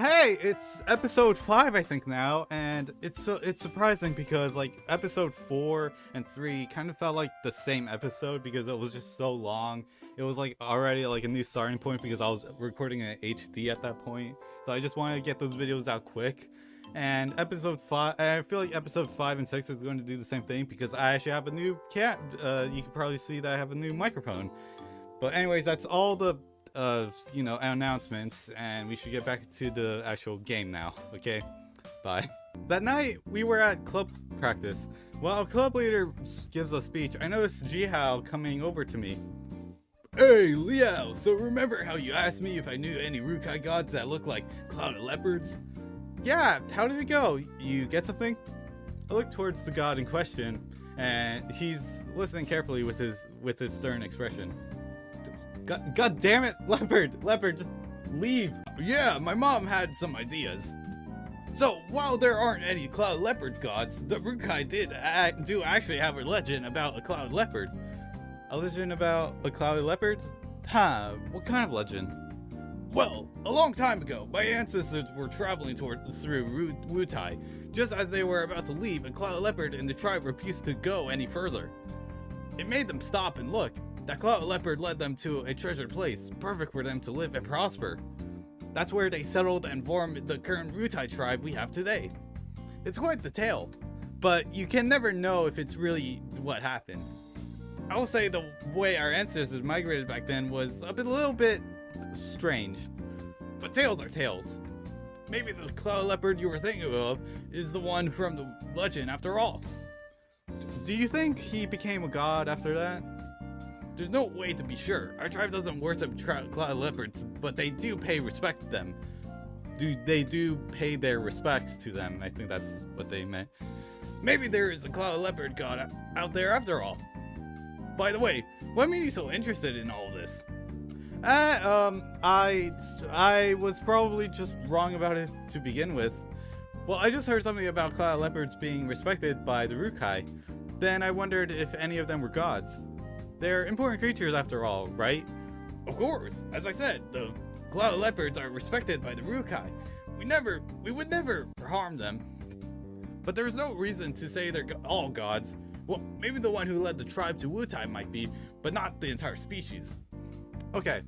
Hey, it's episode 5 I think now, and it's surprising because like episode 4 and 3 kind of felt like the same episode because it was just so long. It was like already like a new starting point because I was recording in HD at that point. So I just wanted to get those videos out quick. And episode 5, I feel like episode 5 and 6 is going to do the same thing because I actually have a new you can probably see that I have a new microphone. But anyways, that's all the announcements, and we should get back to the actual game now. Okay, bye. That night we were at club practice. While club leader gives a speech, I noticed Jihao coming over to me. Hey Liao, so remember how you asked me if I knew any Rukai gods that look like clouded leopards? Yeah, how did it go? You get something? I look towards the god in question, and he's listening carefully with his stern expression. God damn it, Leopard, just leave. Yeah, my mom had some ideas. So, while there aren't any cloud leopard gods, the Rukai do actually have a legend about a cloud leopard. A legend about a clouded leopard? Huh, what kind of legend? Well, a long time ago, my ancestors were traveling through Wutai. Just as they were about to leave, a cloud leopard and the tribe refused to go any further. It made them stop and look. That cloud leopard led them to a treasured place, perfect for them to live and prosper. That's where they settled and formed the current Rutai tribe we have today. It's quite the tale, but you can never know if it's really what happened. I will say the way our ancestors migrated back then was a little bit strange, but tales are tales. Maybe the cloud leopard you were thinking of is the one from the legend after all. Do you think he became a god after that? There's no way to be sure. Our tribe doesn't worship cloud leopards, but they do pay respect to them. They do pay their respects to them. I think that's what they meant. Maybe there is a cloud leopard god out there after all. By the way, what made you so interested in all this? I was probably just wrong about it to begin with. Well, I just heard something about cloud leopards being respected by the Rukai. Then I wondered if any of them were gods. They're important creatures after all, right? Of course. As I said, the cloud leopards are respected by the Rukai. We would never harm them. But there's no reason to say they're all gods. Well, maybe the one who led the tribe to Wutai might be, but not the entire species. Okay,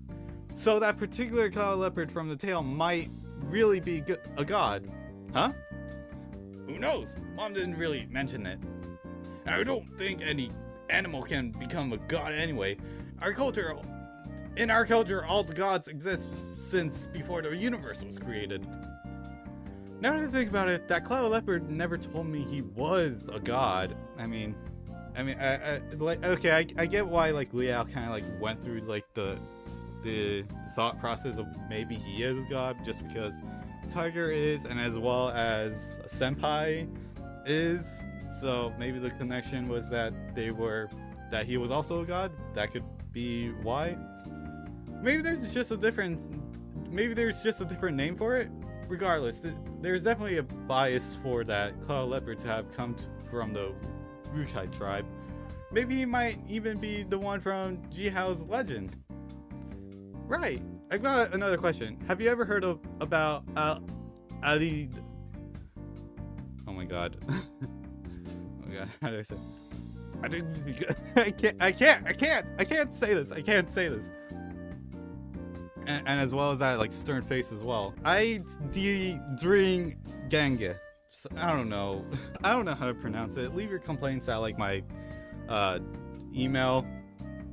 so that particular cloud leopard from the tale might really be a god, huh? Who knows? Mom didn't really mention it. And I don't think any animal can become a god anyway. In our culture, all the gods exist since before the universe was created. Now that I think about it, that cloud leopard never told me he was a god. I get why like Liao kind of like went through like the thought process of maybe he is a god just because Tiger is, and as well as Senpai is. So maybe the connection was that he was also a god. That could be why. Maybe there's just a different name for it. Regardless, there's definitely a bias for that cloud leopard to have come from the Rukai tribe. Maybe he might even be the one from Jihao's legend. Right. I've got another question. Have you ever heard about Ali? Oh my god. How do I say? I can't say this. I can't say this. And as well as that, like stern face as well. Dring Gange. So, I don't know how to pronounce it. Leave your complaints at like my email.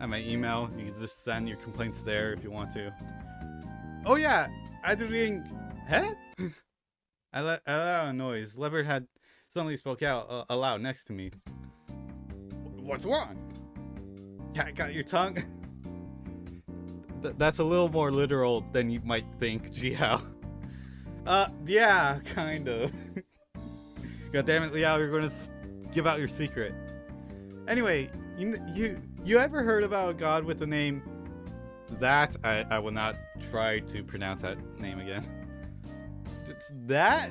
At my email, you can just send your complaints there if you want to. Oh yeah, Huh? I let out a noise. Leopard had suddenly spoke out aloud next to me. What's wrong? Got your tongue? That's a little more literal than you might think, Jihao. Yeah, kind of. God damn it, Liao, you're gonna give out your secret. Anyway, you ever heard about a god with the name that? I will not try to pronounce that name again. It's that?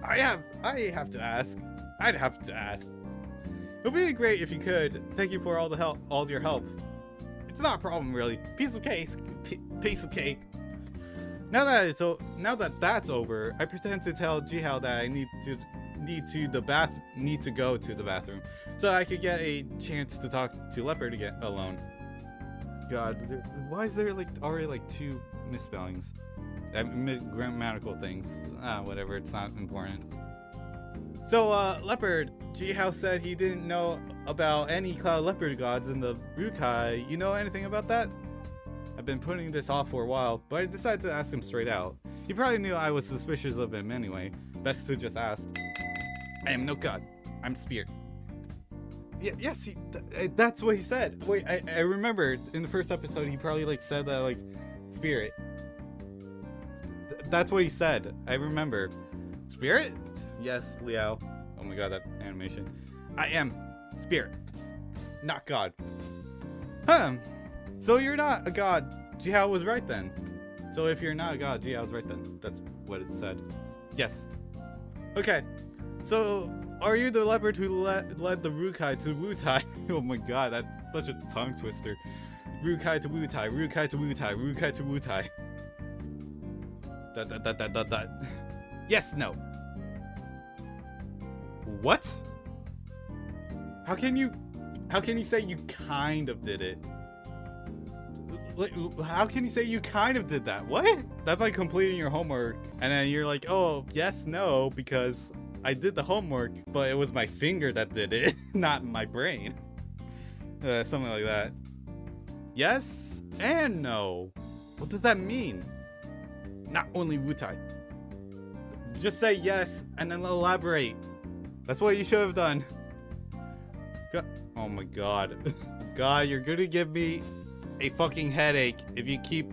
I have to ask. I'd have to ask. It would be great if you could. Thank you for all your help. It's not a problem really. Piece of cake. Now that that's over, I pretend to tell Jihao that I need to go to the bathroom, so I could get a chance to talk to Leopard again alone. God, why is there like already like 2 misspellings? Grammatical things. Whatever, it's not important. So, Leopard, Jihao said he didn't know about any cloud leopard gods in the Rukai. You know anything about that? I've been putting this off for a while, but I decided to ask him straight out. He probably knew I was suspicious of him anyway. Best to just ask. I am no god. I'm spirit. Yeah, yes, that's what he said. Wait, I remember in the first episode he probably like said that like spirit. That's what he said. I remember. Spirit? Yes, Liao. Oh my god, that animation. I am spirit, not god. So you're not a god. Jihao was right then. So if you're not a god, Jihao was right then. That's what it said. Yes. Okay. So are you the leopard who led the Rukai to Wutai? Oh my god, that's such a tongue twister. Rukai to Wutai, Rukai to Wutai, Rukai to Wutai. Dot. Yes, no. What? How can you say you kind of did it? How can you say you kind of did that? What? That's like completing your homework and then you're like, oh, yes, no, because I did the homework, but it was my finger that did it, not my brain. Something like that. Yes and no. What does that mean? Not only Wutai. Just say yes and then elaborate. That's what you should have done. Oh my god. God, you're gonna give me a fucking headache if you keep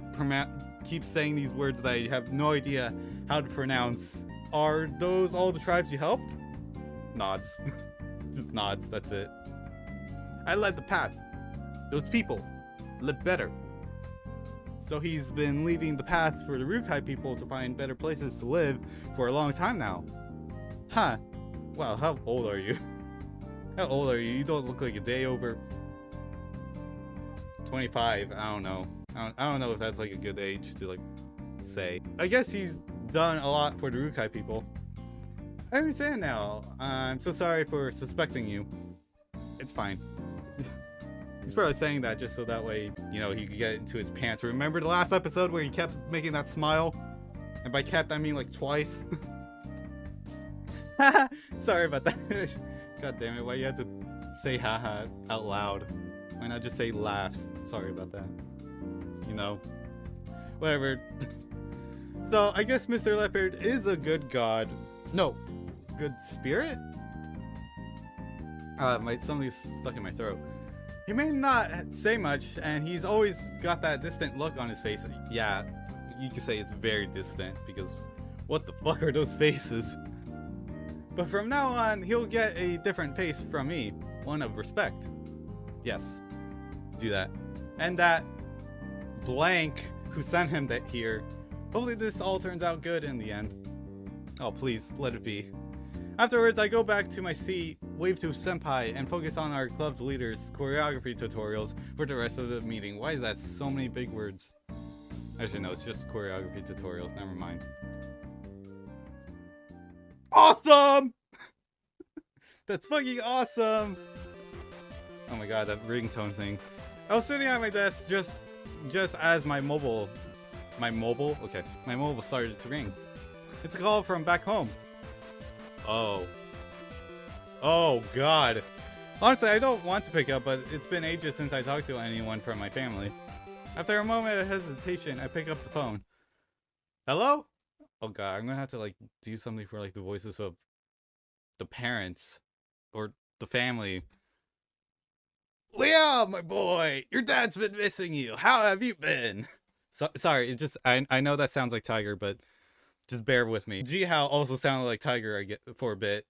saying these words that you have no idea how to pronounce. Are those all the tribes you helped? Nods. Just nods, that's it. I led the path. Those people live better. So he's been leading the path for the Rukai people to find better places to live for a long time now. Huh. Wow, how old are you? How old are you? You don't look like a day over 25. I don't know. I don't know if that's like a good age to like say. I guess he's done a lot for the Rukai people. I understand now. I'm so sorry for suspecting you. It's fine. He's probably saying that just so that way, you know, he could get into his pants. Remember the last episode where he kept making that smile? And by kept, I mean like twice. Sorry about that. God damn it, why you had to say haha out loud? Why not just say laughs? Sorry about that. You know. Whatever. So, I guess Mr. Leopard is a good god. No. Good spirit? Something's stuck in my throat. He may not say much, and he's always got that distant look on his face. Yeah, you could say it's very distant, because what the fuck are those faces? But from now on, he'll get a different face from me. One of respect. Yes. Do that. And that blank who sent him that here. Hopefully this all turns out good in the end. Oh, please, let it be. Afterwards, I go back to my seat, wave to Senpai, and focus on our club's leaders' choreography tutorials for the rest of the meeting. Why is that so many big words? Actually, no, it's just choreography tutorials. Never mind. Awesome! That's fucking awesome! Oh my god, that ringtone thing. I was sitting at my desk just as my mobile started to ring. It's a call from back home. Oh god. Honestly, I don't want to pick up, but it's been ages since I talked to anyone from my family. After a moment of hesitation, I pick up the phone. Hello? Oh god, I'm gonna have to like do something for like the voices of the parents or the family. Leo, my boy, your dad's been missing you. How have you been? Sorry, it just I know that sounds like Tiger, but just bear with me. Jihao also sounded like Tiger for a bit,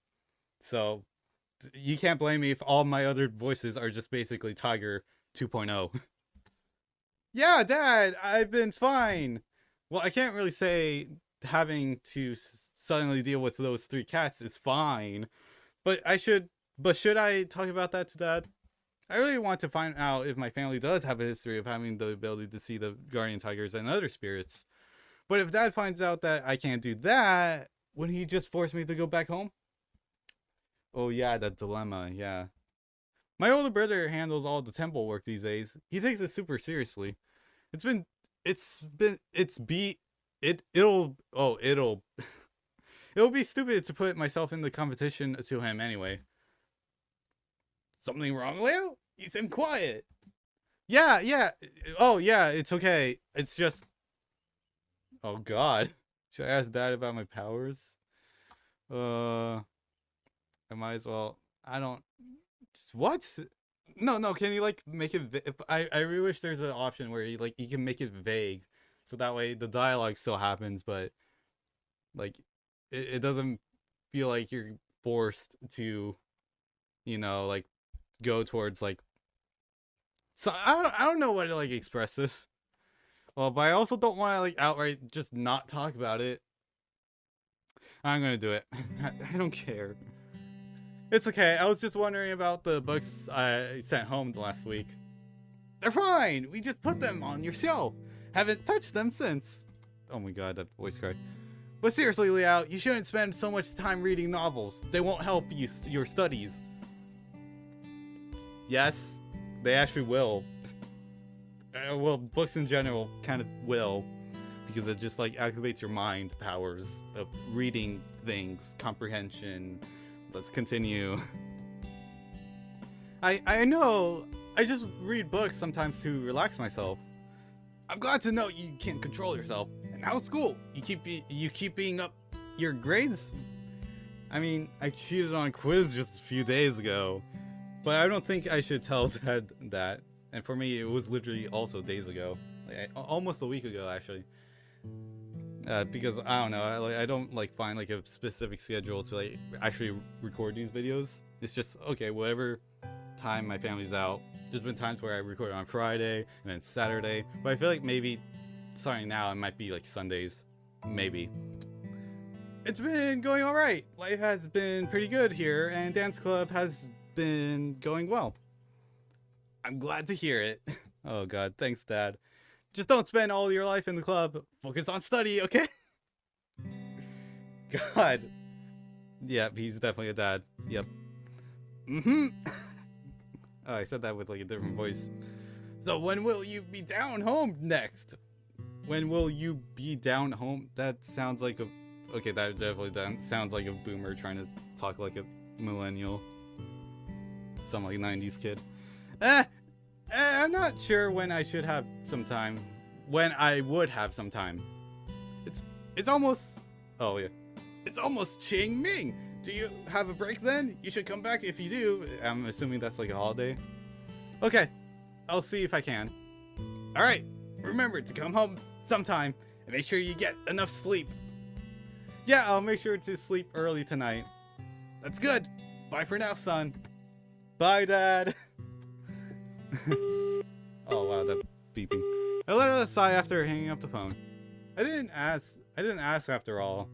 so you can't blame me if all my other voices are just basically Tiger 2.0. Yeah, Dad, I've been fine. Well, I can't really say having to suddenly deal with those 3 cats is fine, but should I talk about that to Dad? I really want to find out if my family does have a history of having the ability to see the guardian tigers and other spirits. But if Dad finds out that I can't do that, wouldn't he just force me to go back home? Oh yeah, that dilemma, yeah. My older brother handles all the temple work these days. He takes it super seriously. It'll it'll be stupid to put myself in the competition to him anyway. Something wrong, Leo? You seem quiet. Yeah. Oh yeah, it's okay. It's just, oh god. Should I ask Dad about my powers? I might as well. I don't. What? No. Can you like make it? I really wish there's an option where you can make it vague, so that way the dialogue still happens, but like it doesn't feel like you're forced to, like go towards like. So I don't know what to like express this. Well, but I also don't want to like outright just not talk about it. I'm gonna do it. I don't care. It's okay. I was just wondering about the books I sent home last week. They're fine. We just put them on your shelf. Haven't touched them since. Oh my god, that voice crack. But seriously, Liao, you shouldn't spend so much time reading novels. They won't help your studies. Yes, they actually will. Well, books in general kind of will, because it just like activates your mind powers of reading things, comprehension. Let's continue. I know. I just read books sometimes to relax myself. I'm glad to know you can't control yourself. And how's school? You keeping up your grades? I mean, I cheated on a quiz just a few days ago, but I don't think I should tell Dad that. And for me, it was literally also days ago, like almost a week ago actually. Because I don't know, I don't like find like a specific schedule to like actually record these videos. It's just okay, whatever time my family's out. There's been times where I record on Friday and then Saturday, but I feel like maybe starting now it might be like Sundays, maybe. It's been going all right. Life has been pretty good here, and dance club has been going well. I'm glad to hear it. Oh god, thanks Dad. Just don't spend all your life in the club. Focus on study, okay? God. Yep, he's definitely a dad. Yep. Oh, I said that with like a different voice. So when will you be down home next? When will you be down home? That sounds like a... Okay, that definitely sounds like a boomer trying to talk like a millennial. Some like 90s kid. I'm not sure when I should have some time. When I would have some time. It's almost... Oh, yeah. It's almost Qingming! Do you have a break then? You should come back if you do. I'm assuming that's like a holiday. Okay. I'll see if I can. Alright. Remember to come home sometime and make sure you get enough sleep. Yeah, I'll make sure to sleep early tonight. That's good. Bye for now, son. Bye, Dad. Oh wow, that beeping. I let out a sigh after hanging up the phone. I didn't ask after all.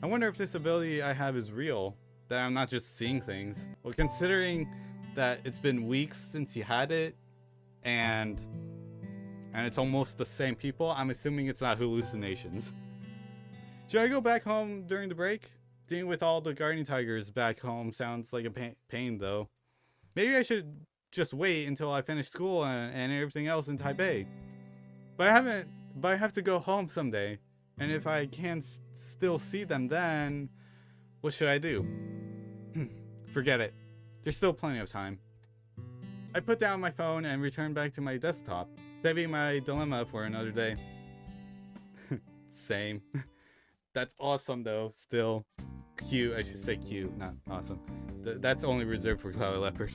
I wonder if this ability I have is real, that I'm not just seeing things. Well, considering that it's been weeks since you had it, and it's almost the same people, I'm assuming it's not hallucinations. Should I go back home during the break? Dealing with all the guardian tigers back home sounds like a pain though. Maybe I should just wait until I finish school and everything else in Taipei. But I have to go home someday. And if I can still see them then, what should I do? Forget it. There's still plenty of time. I put down my phone and returned back to my desktop, saving my dilemma for another day. Same. That's awesome though, still. Cute, I should say cute, not awesome. That's only reserved for Cloud Leopard.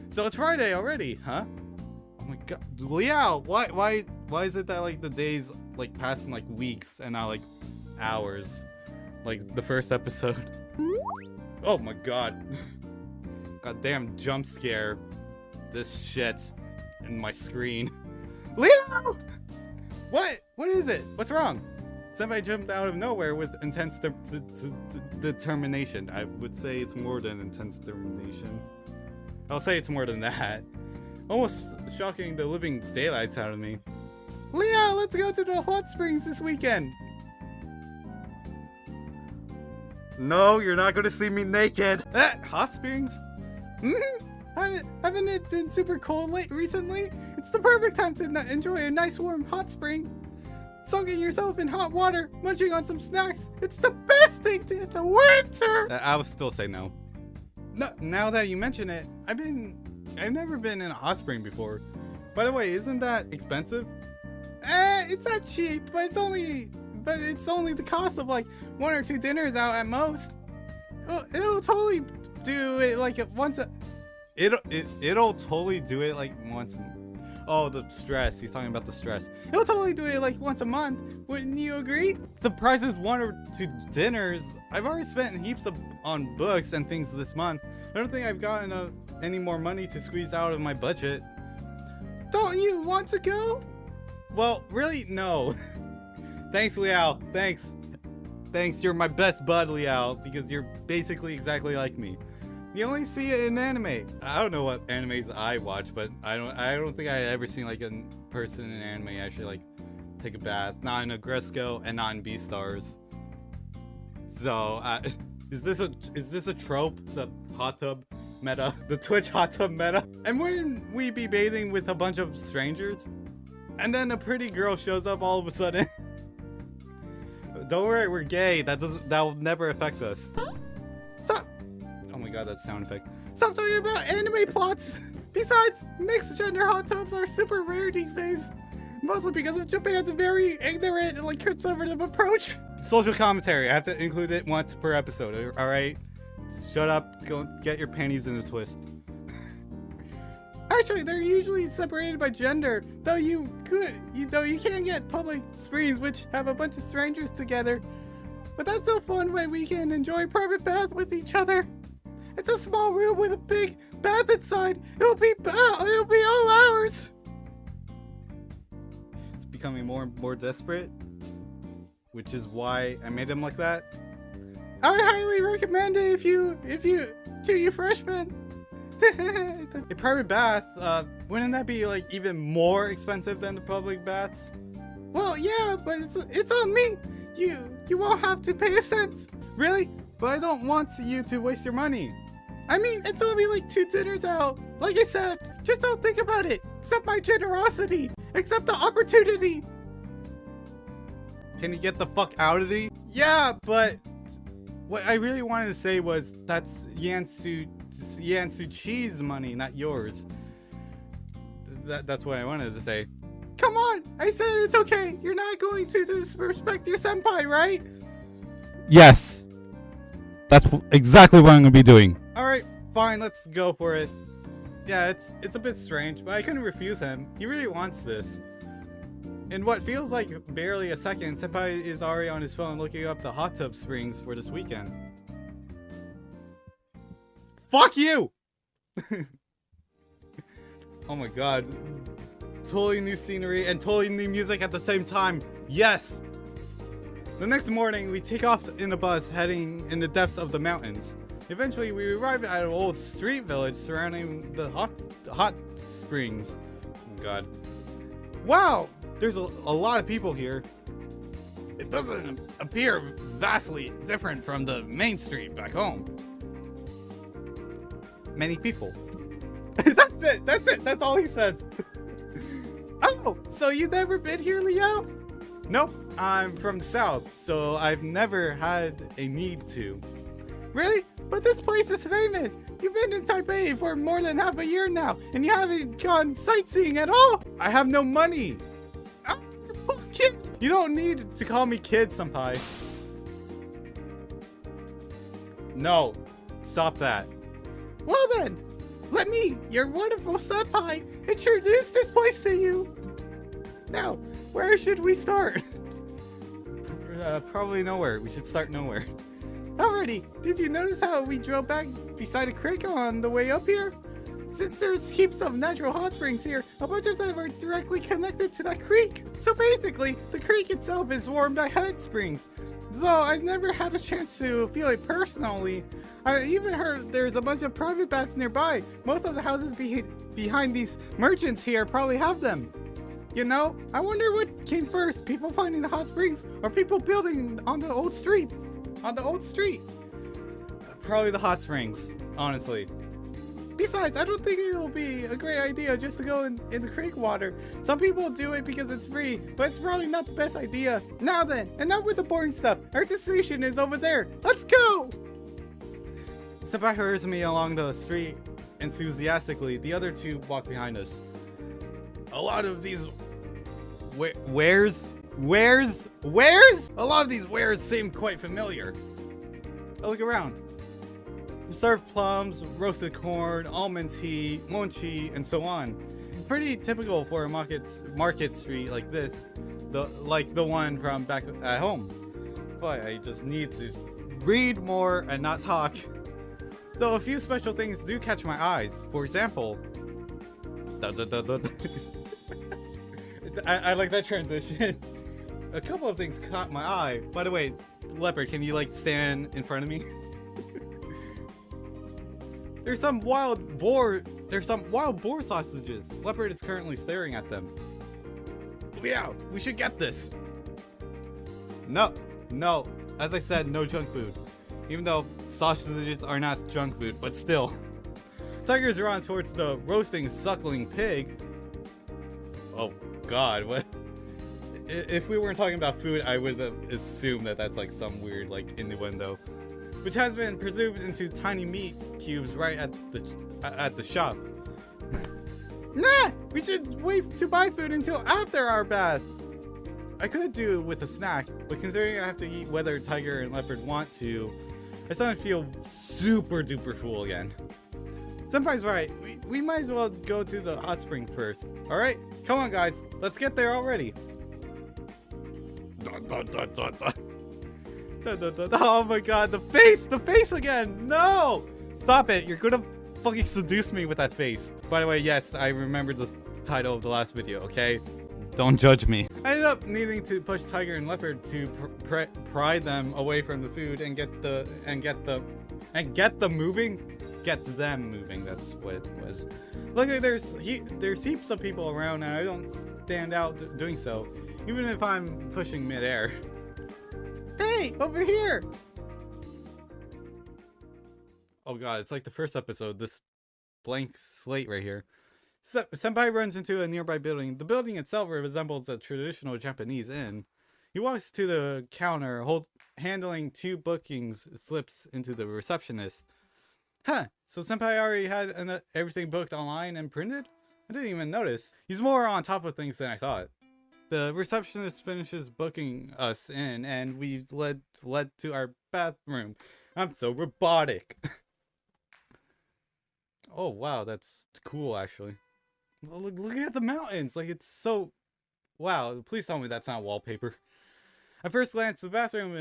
So it's Friday already, huh? Oh my god, Liao, why is it that like the days like pass in like weeks and not like hours? Like the first episode. Oh my god. Goddamn jump scare. This shit in my screen. Liao! What? What is it? What's wrong? Somebody jumped out of nowhere with intense determination. I would say it's more than intense determination. I'll say it's more than that. Almost shocking the living daylights out of me. Liao, let's go to the hot springs this weekend. No, you're not gonna see me naked. Hot springs? Haven't it been super cold recently? It's the perfect time to enjoy a nice warm hot spring. Soaking yourself in hot water, munching on some snacks. It's the best thing to hit the winter. I would still say no. No. Now that you mention it, I've never been in a hot spring before. By the way, isn't that expensive? It's not cheap, but it's only the cost of like 1 or 2 dinners out at most. It'll totally do it like once a. It'll totally do it like once. Oh, the stress. He's talking about the stress. It'll totally do it like once a month. Wouldn't you agree? The price is 1 or 2 dinners. I've already spent heaps on books and things this month. I don't think I've gotten any more money to squeeze out of my budget. Don't you want to go? Well, really, no. Thanks, Liao. Thanks. You're my best bud, Liao, because you're basically exactly like me. You only see it in anime. I don't know what animes I watch, but I don't think I ever seen like a person in anime actually like take a bath. Not in Agresco and not in Beastars. So is this a trope? The hot tub meta, the Twitch hot tub meta? And wouldn't we be bathing with a bunch of strangers? And then a pretty girl shows up all of a sudden. Don't worry, we're gay. That will never affect us. Stop. Oh my god, that sound effect. Stop talking about anime plots! Besides, mixed gender hot tubs are super rare these days. Mostly because of Japan's very ignorant and like conservative approach. Social commentary, I have to include it once per episode, alright? Shut up, go get your panties in a twist. Actually, they're usually separated by gender, though you can get public springs which have a bunch of strangers together. But that's no fun when we can enjoy private baths with each other. It's a small room with a big bath inside. It'll be all ours. It's becoming more and more desperate, which is why I made him like that. I would highly recommend it if you freshmen. A private bath, wouldn't that be like even more expensive than the public baths? Well, yeah, but it's on me. You won't have to pay a cent. Really? But I don't want you to waste your money. I mean, it's only like 2 dinners out. Like I said, just don't think about it. Accept my generosity. Accept the opportunity. Can you get the fuck out of the? Yeah, but what I really wanted to say was that's Yansu Chi's money, not yours. That's what I wanted to say. Come on, I said it's okay. You're not going to disrespect your senpai, right? Yes. That's exactly what I'm gonna be doing. Alright, fine, let's go for it. Yeah, it's a bit strange, but I couldn't refuse him. He really wants this. In what feels like barely a second, senpai is already on his phone looking up the hot tub springs for this weekend. Fuck you! Oh my god. Totally new scenery and totally new music at the same time. Yes! The next morning, we take off in a bus heading in the depths of the mountains. Eventually, we arrive at an old street village surrounding the hot springs. Oh god. Wow! There's a lot of people here. It doesn't appear vastly different from the main street back home. Many people. That's it. That's all he says. Oh, so you've never been here, Leo? Nope, I'm from South, so I've never had a need to. Really? But this place is famous. You've been in Taipei for more than half a year now, and you haven't gone sightseeing at all. I have no money. Oh, kid. You don't need to call me kid, senpai. No, stop that. Well then, let me, your wonderful senpai, introduce this place to you. Now, where should we start? Probably nowhere. We should start nowhere. Alrighty, did you notice how we drove back beside a creek on the way up here? Since there's heaps of natural hot springs here, a bunch of them are directly connected to that creek. So basically, the creek itself is warmed by hot springs. Though I've never had a chance to feel it personally. I even heard there's a bunch of private baths nearby. Most of the houses behind these merchants here probably have them. You know, I wonder what came first, people finding the hot springs or people building on the old street. probably the hot springs, honestly. Besides, I don't think it'll be a great idea just to go in the creek water. Some people do it because it's free, but it's probably not the best idea. Now then, enough with the boring stuff. Our destination is over there. Let's go! Senpai hurries me along the street enthusiastically. The other two walk behind us. A lot of these wares? A lot of these wares seem quite familiar. I look around. Served plums, roasted corn, almond tea, mochi, and so on. Pretty typical for a market street like this, like the one from back at home. But I just need to read more and not talk. Though a few special things do catch my eyes. For example, I like that transition. A couple of things caught my eye. By the way, Leopard, can you like stand in front of me? There's some wild boar sausages. Leopard is currently staring at them. Leo, we should get this. No. As I said, no junk food. Even though sausages are not junk food, but still. Tigers are on towards the roasting suckling pig. Oh God, what? If we weren't talking about food, I would have assumed that that's like some weird like innuendo. Which has been preserved into tiny meat cubes right at the shop. Nah! We should wait to buy food until after our bath! I could do with a snack, but considering I have to eat whether Tiger and Leopard want to, I suddenly feel super duper full again. Senpai's right, we might as well go to the hot spring first. Alright? Come on guys, let's get there already! Oh my God, the face again! No! Stop it, you're gonna fucking seduce me with that face. By the way, yes, I remember the title of the last video, okay? Don't judge me. I ended up needing to push Tiger and Leopard to pry them away from the food and get them moving. That's what it was. Luckily, there's heaps of people around, and I don't stand out doing so, even if I'm pushing midair. Hey, over here! Oh God, it's like the first episode. This blank slate right here. Senpai runs into a nearby building. The building itself resembles a traditional Japanese inn. He walks to the counter, handling 2 bookings slips into the receptionist. Huh, so Senpai already had everything booked online and printed? I didn't even notice. He's more on top of things than I thought. The receptionist finishes booking us in, and we led to our bathroom. I'm so robotic. Oh wow, that's cool actually. Look at the mountains, like it's so... Wow, please tell me that's not wallpaper. At first glance, the bathroom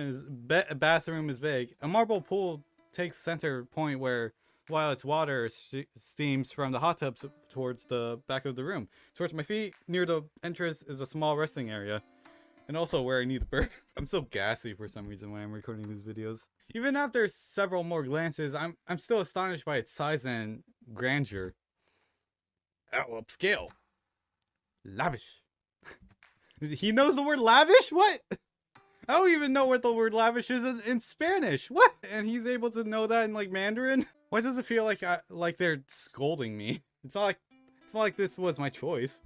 is big. A marble pool takes center point while its water steams from the hot tubs towards the back of the room. Towards my feet, near the entrance, is a small resting area. And also where I need to burp. I'm so gassy for some reason when I'm recording these videos. Even after several more glances, I'm still astonished by its size and grandeur. Oh, upscale. Lavish. He knows the word lavish? What? I don't even know what the word lavish is in Spanish. What? And he's able to know that in like Mandarin? Why does it feel like they're scolding me? It's not like this was my choice.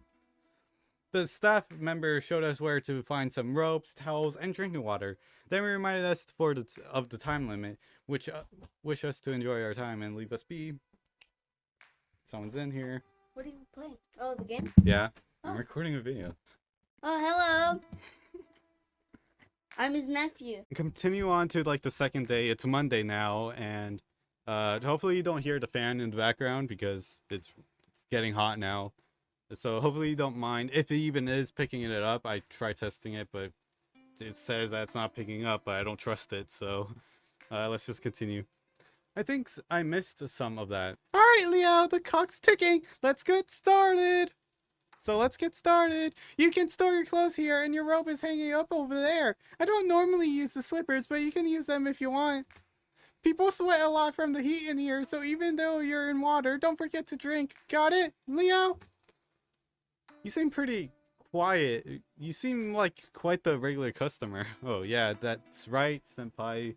The staff member showed us where to find some ropes, towels, and drinking water. Then we reminded us of the time limit, which wish us to enjoy our time and leave us be. Someone's in here. What are you playing? Oh, the game? Yeah, I'm recording a video. Oh, hello. I'm his nephew. Continue on to like the second day. It's Monday now, and hopefully you don't hear the fan in the background because it's getting hot now. So hopefully you don't mind. If it even is picking it up, I try testing it, but it says that it's not picking up, but I don't trust it. So let's just continue. I think I missed some of that. All right, Leo, the clock's ticking. Let's get started. So let's get started. You can store your clothes here, and your robe is hanging up over there. I don't normally use the slippers, but you can use them if you want. People sweat a lot from the heat in here, so even though you're in water, don't forget to drink. Got it, Leo? You seem pretty quiet. You seem like quite the regular customer. Oh yeah, that's right, Senpai.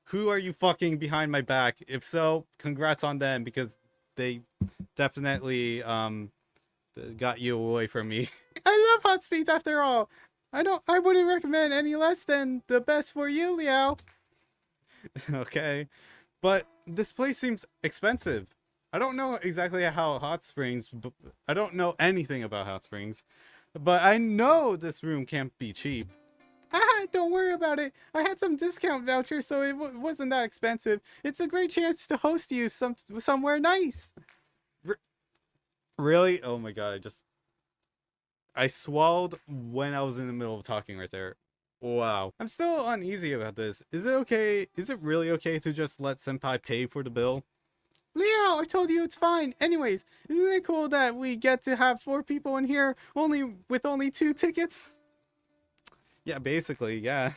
Who are you fucking behind my back? If so, congrats on them because they definitely got you away from me. I love hot speeds after all. I wouldn't recommend any less than the best for you, Liao. Okay. But this place seems expensive. I don't know exactly how hot springs, I don't know anything about hot springs, but I know this room can't be cheap. Ah, don't worry about it. I had some discount voucher, so it wasn't that expensive. It's a great chance to host you somewhere nice. Really? Oh my god, I swallowed when I was in the middle of talking right there. Wow. I'm still uneasy about this. Is it okay? Is it really okay to just let Senpai pay for the bill? Leo, I told you it's fine. Anyways, isn't it cool that we get to have 4 people in here with only 2 tickets? Yeah, basically, yeah.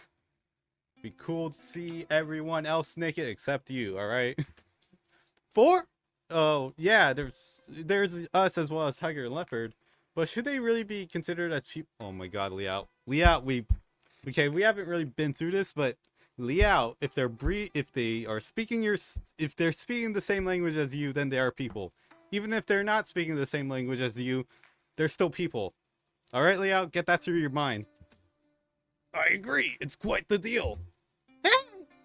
Be cool to see everyone else naked except you, alright? 4? Oh, yeah, there's us as well as Tiger and Leopard. But should they really be considered as cheap? Oh my god, Liao. Liao, we haven't really been through this, but Liao, if they're speaking the same language as you, then they are people. Even if they're not speaking the same language as you, they're still people. Alright, Liao, get that through your mind. I agree, it's quite the deal.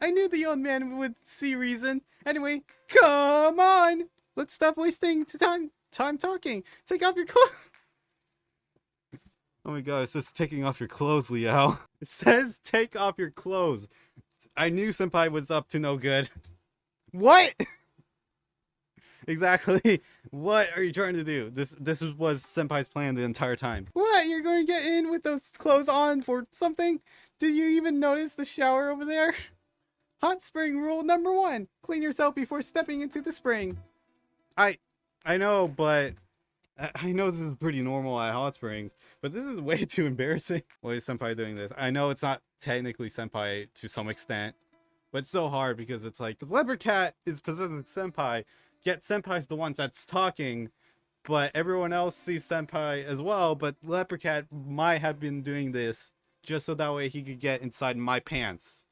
I knew the old man would see reason. Anyway, come on! Let's stop wasting time talking. Take off your clothes. Oh my god, it says taking off your clothes, Liao. It says take off your clothes. I knew Senpai was up to no good. What? Exactly. What are you trying to do? This was Senpai's plan the entire time. What? You're going to get in with those clothes on for something? Did you even notice the shower over there? Hot spring rule number 1. Clean yourself before stepping into the spring. I know, but I know this is pretty normal at hot springs, but this is way too embarrassing. Why is Senpai doing this? I know it's not technically Senpai to some extent, but it's so hard because it's like, because Leopard Cat is possessing Senpai, yet Senpai's the one that's talking, but everyone else sees Senpai as well, but Leopard Cat might have been doing this just so that way he could get inside my pants.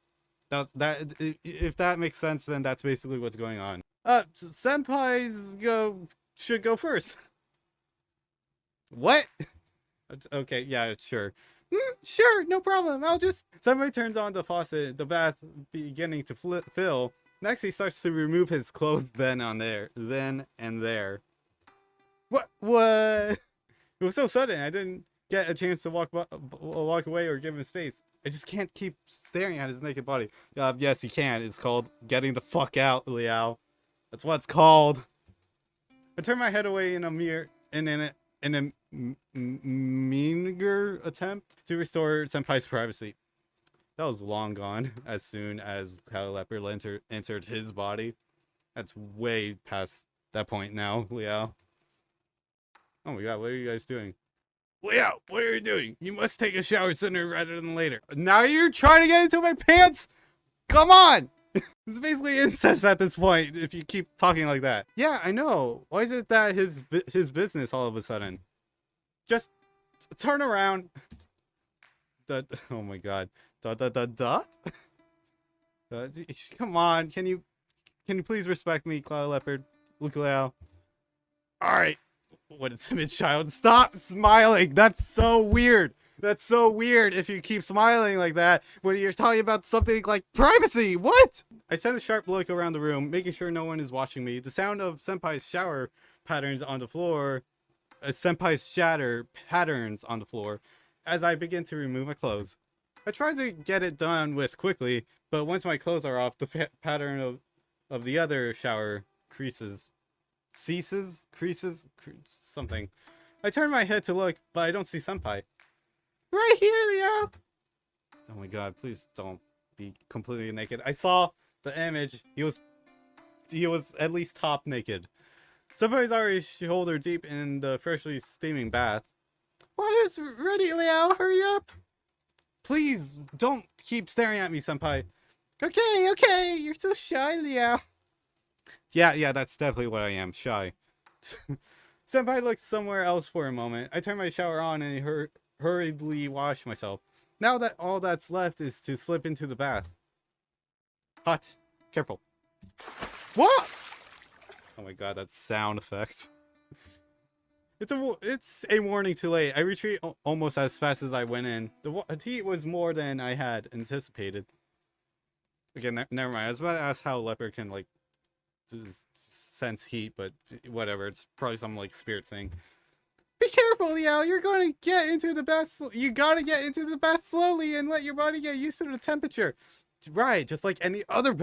If that makes sense, then that's basically what's going on. Senpais should go first. What? Okay, yeah, sure. Sure, no problem. Senpai turns on the faucet, the bath beginning to fill. Next, he starts to remove his clothes then and there. What? It was so sudden. I didn't get a chance to walk away or give him space. I just can't keep staring at his naked body. Yes, you can. It's called getting the fuck out, Liao. That's what it's called. I turn my head away in a meager attempt to restore Senpai's privacy. That was long gone as soon as Cow Leopard entered his body. That's way past that point now, Liao. Oh my god, what are you guys doing? Liao, what are you doing? You must take a shower sooner rather than later. Now you're trying to get into my pants? Come on! It's basically incest at this point if you keep talking like that. Yeah, I know. Why is it that his business all of a sudden? Just turn around. Oh my god. Dot? Come on. Can you please respect me, Cloud Leopard? Look, Liao. Alright. What a timid child. Stop smiling. That's so weird. That's so weird if you keep smiling like that when you're talking about something like privacy. What? I sent a sharp look around the room, making sure no one is watching me. The sound of Senpai's shower patterns on the floor, as I begin to remove my clothes. I try to get it done with quickly, but once my clothes are off, the pattern of the other shower ceases, something. I turn my head to look, but I don't see Senpai. Right here, Leo! Oh my god, please don't be completely naked. I saw the image. He was at least top naked. Senpai's already shoulder deep in the freshly steaming bath. Water's ready, Leo. Hurry up. Please, don't keep staring at me, Senpai. Okay. You're so shy, Leo. Yeah, that's definitely what I am. Shy. Senpai looked somewhere else for a moment. I turned my shower on and hurriedly washed myself. Now that all that's left is to slip into the bath. Hot. Careful. What? Oh my god, that sound effect. It's a warning too late. I retreat almost as fast as I went in. The heat was more than I had anticipated. Okay, never mind. I was about to ask how leopard can like sense heat, but whatever. It's probably some like spirit thing. Be careful, Liao. You're going to get into the bath. You gotta get into the bath slowly and let your body get used to the temperature. Right, just like any other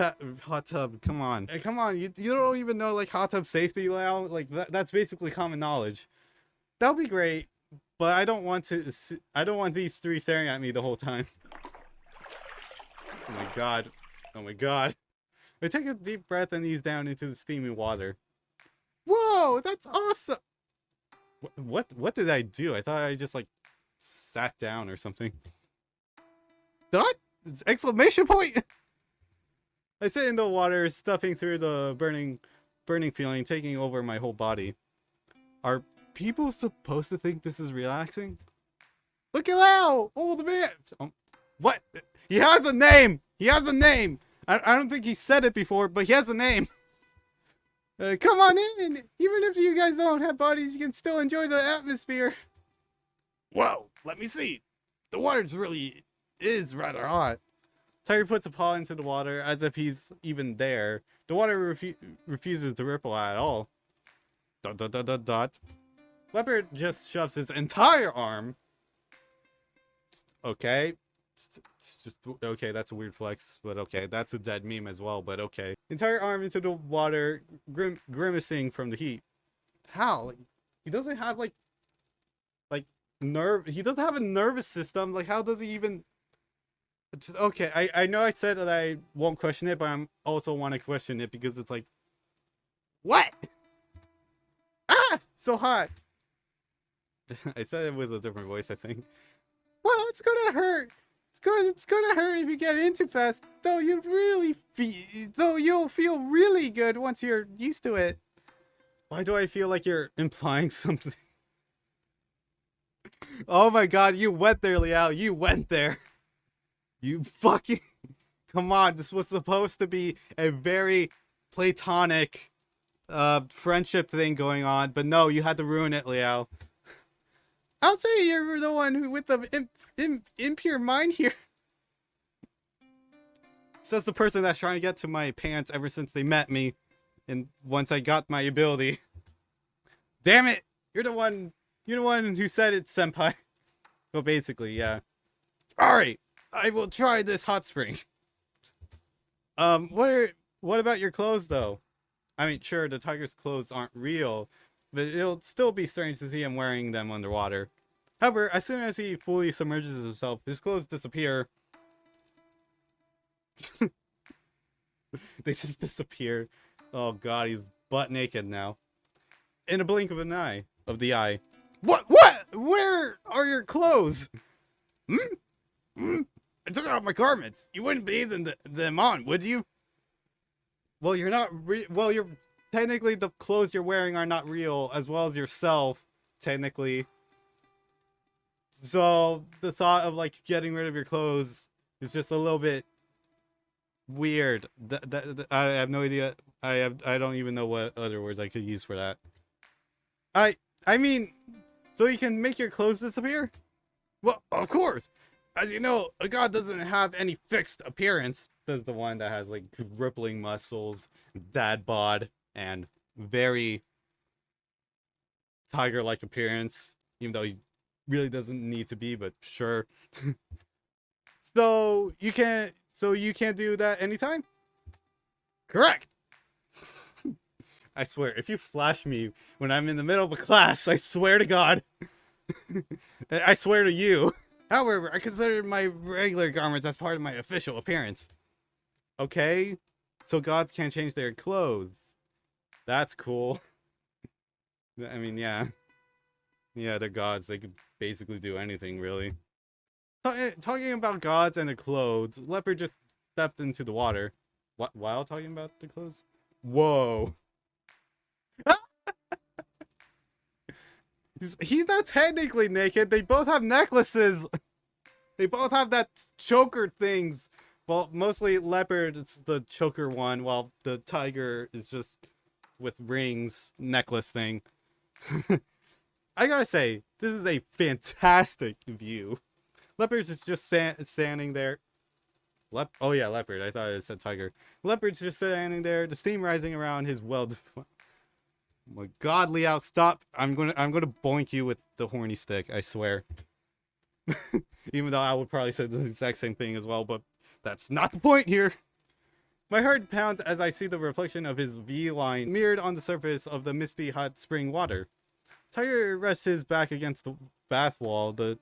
hot tub. Come on, come on. You don't even know like hot tub safety, Liao. Like that's basically common knowledge. That'll be great, but I don't want to. I don't want these three staring at me the whole time. Oh my god. Oh my god. I take a deep breath and ease down into the steamy water. Whoa, that's awesome. What did I do? I thought I just like sat down or something. Dot? It's exclamation point. I sit in the water, stuffing through the burning feeling, taking over my whole body. Are people supposed to think this is relaxing? Look at Lao, old man. What? He has a name. He has a name. I don't think he said it before, but he has a name. Come on in. Even if you guys don't have bodies, you can still enjoy the atmosphere. Whoa, let me see. The water's really is rather hot. Tiger puts a paw into the water as if he's even there. The water refuses to ripple at all. Dot dot dot dot dot. Leopard just shoves his entire arm. Okay. Just okay, that's a weird flex, but okay, that's a dead meme as well, but okay. Entire arm into the water, grimacing from the heat. How? Like, he doesn't have like nerve. He doesn't have a nervous system. Like, how does he even? Okay, I know I said that I won't question it, but I also want to question it because it's like, what? Ah, so hot. I said it with a different voice, I think. Well, it's gonna hurt. It's gonna hurt if you get in too fast. Though you'll feel really good once you're used to it. Why do I feel like you're implying something? Oh my god, you went there, Liao. You went there. You fucking... Come on, this was supposed to be a very platonic friendship thing going on, but no, you had to ruin it, Liao. I'll say you're the one who with the impure mind here. Says the person that's trying to get to my pants ever since they met me, and once I got my ability. Damn it! You're the one who said it, senpai. Well, basically, yeah. Alright, I will try this hot spring. What about your clothes, though? I mean, sure, the tiger's clothes aren't real, but it'll still be strange to see him wearing them underwater. However, as soon as he fully submerges himself, his clothes disappear. They just disappear. Oh god, he's butt naked now. In a blink of an eye. Of the eye. What? Where are your clothes? I took off my garments. You wouldn't bathe in them on, would you? Well, you're not you're technically the clothes you're wearing are not real, as well as yourself, technically. So the thought of like getting rid of your clothes is just a little bit weird. I have no idea. I don't even know what other words I could use for that. I mean, so you can make your clothes disappear? Well, of course. As you know, a god doesn't have any fixed appearance, says the one that has like rippling muscles, dad bod, and very tiger-like appearance, even though he really doesn't need to be, but sure. So you can't do that anytime? Correct. I swear, if you flash me when I'm in the middle of a class, I swear to God. I swear to you. However, I consider my regular garments as part of my official appearance. Okay, so gods can't change their clothes. That's cool. I mean, yeah. Yeah, they're gods. They could basically do anything, really. Talking about gods and the clothes, Leopard just stepped into the water. What? While talking about the clothes? Whoa. He's not technically naked. They both have necklaces. They both have that choker things. Well, mostly leopard is the choker one, while the tiger is just with rings necklace thing. I gotta say, this is a fantastic view. Leopard's is just standing there. Oh yeah, leopard. I thought it said tiger. Leopard's just standing there, the steam rising around his well. Oh my God, Liao, stop! I'm gonna boink you with the horny stick. I swear. Even though I would probably say the exact same thing as well, but that's not the point here. My heart pounds as I see the reflection of his V-line mirrored on the surface of the misty hot spring water. Tiger rests his back against the bath wall, the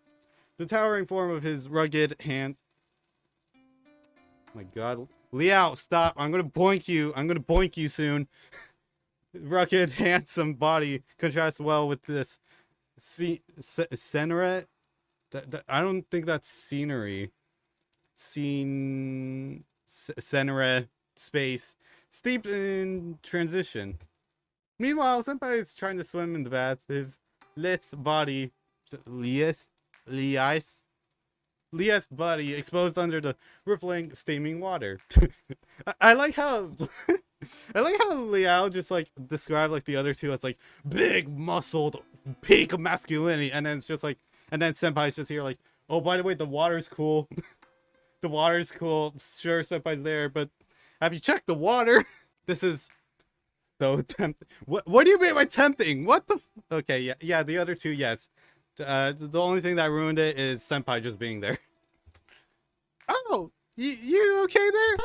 towering form of his rugged hand. Oh my God. Liao, stop. I'm gonna boink you. I'm gonna boink you soon. Rugged, handsome body contrasts well with this scenery. I don't think that's scenery. Scenery space. Steeped in transition. Meanwhile, Senpai is trying to swim in the bath. His lithe body, lithe body exposed under the rippling, steaming water. I like how, I like how Liao just like described like the other two as like big, muscled, peak of masculinity, and then it's just like, and then Senpai's just here like, oh, by the way, the water's cool. The water's cool. Sure, Senpai's there, but have you checked the water? This is so tempting. What do you mean by tempting? What the? Okay, yeah, the other two, yes. The only thing that ruined it is Senpai just being there. Oh, you okay there?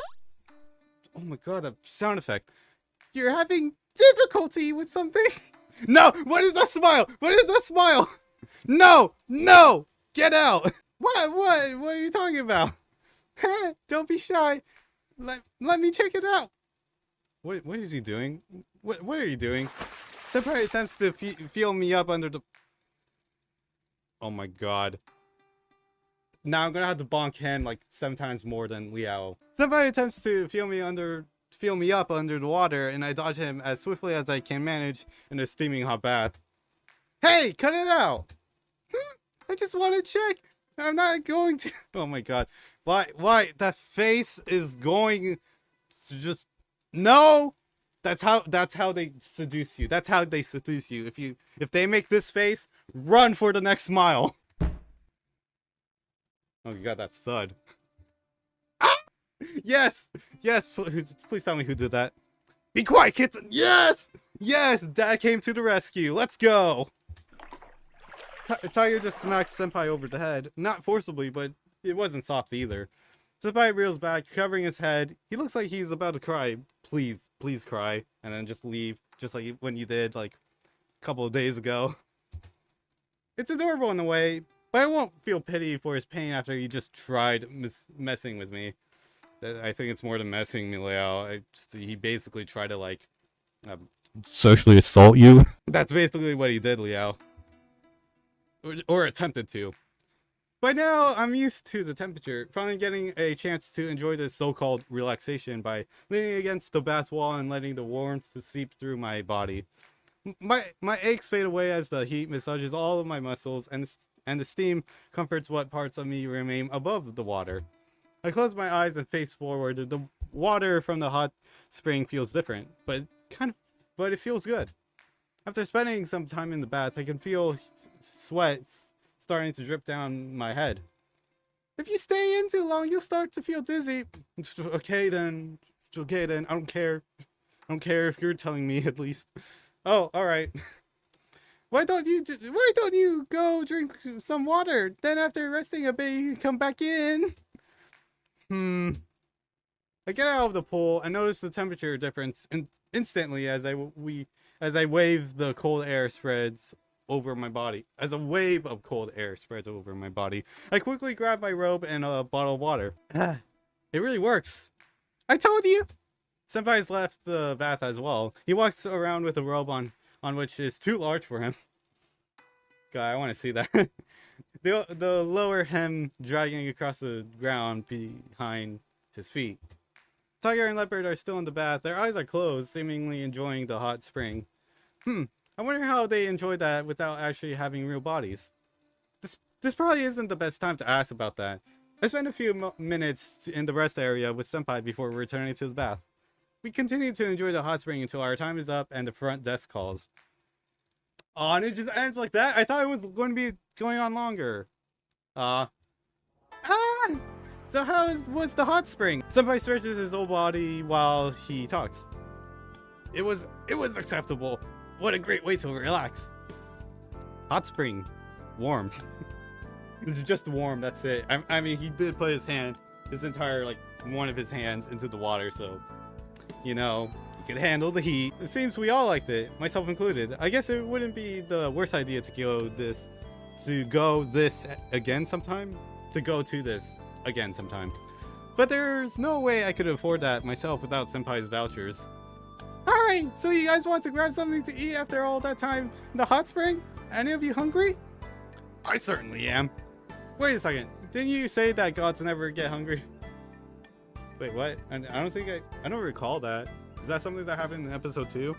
Oh my God, that sound effect. You're having difficulty with something? No, what is that smile? What is that smile? No, get out. What are you talking about? Don't be shy. Let me check it out. What is he doing? What are you doing? Senpai attempts to feel me up under the... Oh my God. Now I'm gonna have to bonk him like 7 times more than Liao. Senpai attempts to feel me up under the water, and I dodge him as swiftly as I can manage in a steaming hot bath. Hey, cut it out! I just want to check. I'm not going to... Oh my God. Why? That face is going to just... No! That's how they seduce you. That's how they seduce you. If they make this face, run for the next mile. Oh, you got that thud. Ah! Yes! Please tell me who did that. Be quiet, kids! Yes! Dad came to the rescue. Let's go! Tiger just smacked Senpai over the head. Not forcibly, but it wasn't soft either. Senpai reels back, covering his head. He looks like he's about to cry. Please cry. And then just leave. Just like when you did, like, a couple of days ago. It's adorable in a way, but I won't feel pity for his pain after he just tried messing with me. I think it's more than messing me, Liao. He basically tried to, like, socially assault you. That's basically what he did, Liao. Or attempted to. By now, I'm used to the temperature, finally getting a chance to enjoy this so-called relaxation by leaning against the bath wall and letting the warmth seep through my body. My aches fade away as the heat massages all of my muscles, and the steam comforts what parts of me remain above the water. I close my eyes and face forward. The water from the hot spring feels different, but it feels good. After spending some time in the bath, I can feel sweat starting to drip down my head. If you stay in too long, you'll start to feel dizzy. Okay then. I don't care. I don't care if you're telling me, at least. Oh, all right. Why don't you go drink some water? Then after resting a bit, you can come back in. I get out of the pool and notice the temperature difference instantly as I wave the cold air spreads over my body. As a wave of cold air spreads over my body, I quickly grab my robe and a bottle of water. It really works. I told you! Senpai's left the bath as well. He walks around with a robe on which is too large for him. God, I want to see that. The lower hem dragging across the ground behind his feet. Tiger and Leopard are still in the bath. Their eyes are closed, seemingly enjoying the hot spring. I wonder how they enjoy that without actually having real bodies. This probably isn't the best time to ask about that. I spent a few minutes in the rest area with Senpai before returning to the bath. We continue to enjoy the hot spring until our time is up and the front desk calls. Oh, and it just ends like that? I thought it was going to be going on longer. So what's the hot spring? Senpai stretches his whole body while he talks. It was acceptable. What a great way to relax. Hot spring. Warm. It's just warm, that's it. I mean, he did put his entire, like, one of his hands into the water, so, you know, he could handle the heat. It seems we all liked it, myself included. I guess it wouldn't be the worst idea to go to this again sometime. But there's no way I could afford that myself without Senpai's vouchers. Alright, so you guys want to grab something to eat after all that time in the hot spring? Any of you hungry? I certainly am. Wait a second, didn't you say that gods never get hungry? Wait, what? I don't recall that. Is that something that happened in episode 2?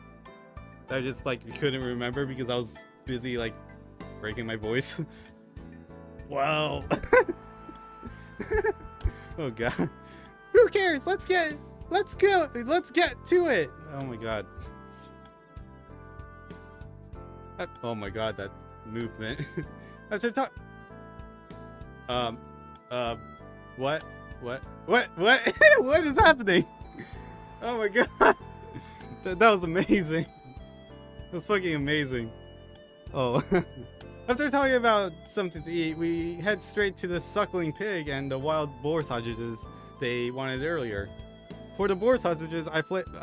That I just, like, couldn't remember because I was busy, like, breaking my voice? Wow. Oh god. Who cares? Let's go. Let's get to it. Oh my god. Oh my god, that movement. After talk. What? What is happening? Oh my god. That was amazing. That was fucking amazing. Oh. After talking about something to eat, we head straight to the suckling pig and the wild boar sausages they wanted earlier. For the boar sausages, I